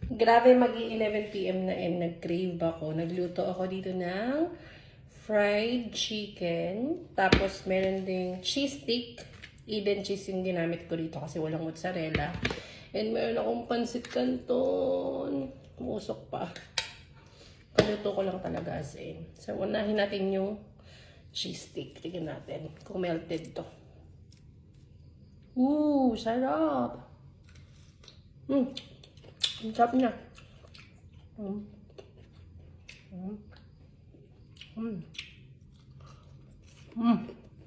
Grabe, mag-11 PM na nag-crave ako. Nagluto ako dito ng fried chicken. Tapos meron ding cheese stick. Eden cheese yung ginamit ko dito kasi walang mozzarella. And meron akong pansit canton. Umusok pa. Kaluto ko lang talaga as in. So, unahin natin yung cheese stick. Tignan natin kung melted to. Sarap! Ang sarap niya.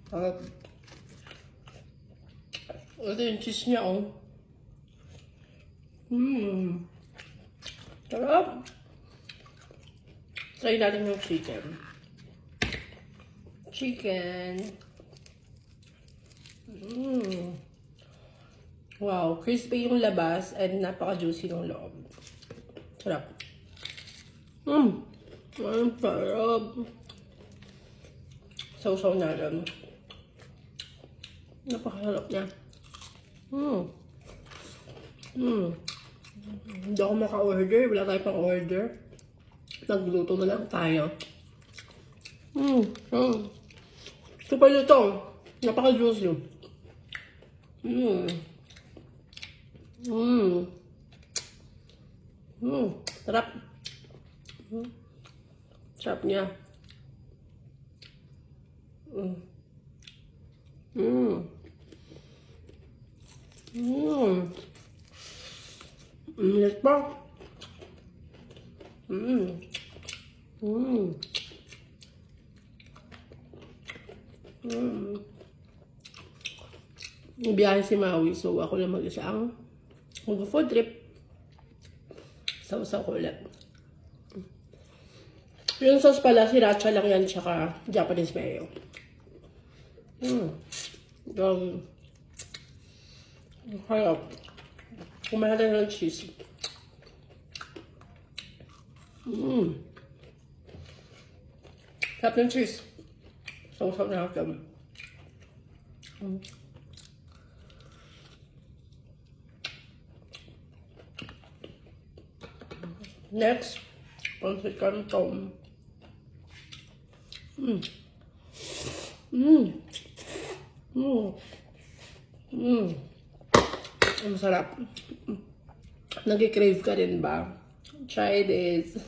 Sarap. Ito yung cheese niya, oh. Sarap. Try natin yung chicken. Wow, crispy yung labas and napaka-juicy ng loob. Sarap. Ang sarap. Sausaw na lang. Napakasarap niya. Hindi ako maka-order. Wala tayo pang order. Nagluto na lang tayo. Ito pa nito. Napaka-juicy. Sarap. Sarap niya. Init pa. Biyahe si Maui, so ako lang mag-isa ang mag-food trip. Sausaw ko ulit. Yung sauce pala, sriracha lang yan, tsaka Japanese mayo. Harap. Kumain natin ng cheese. Sarap ng cheese. Sausaw na natin. Next, pansit canton. Ang sarap. Nag-crave ka rin ba? Try this.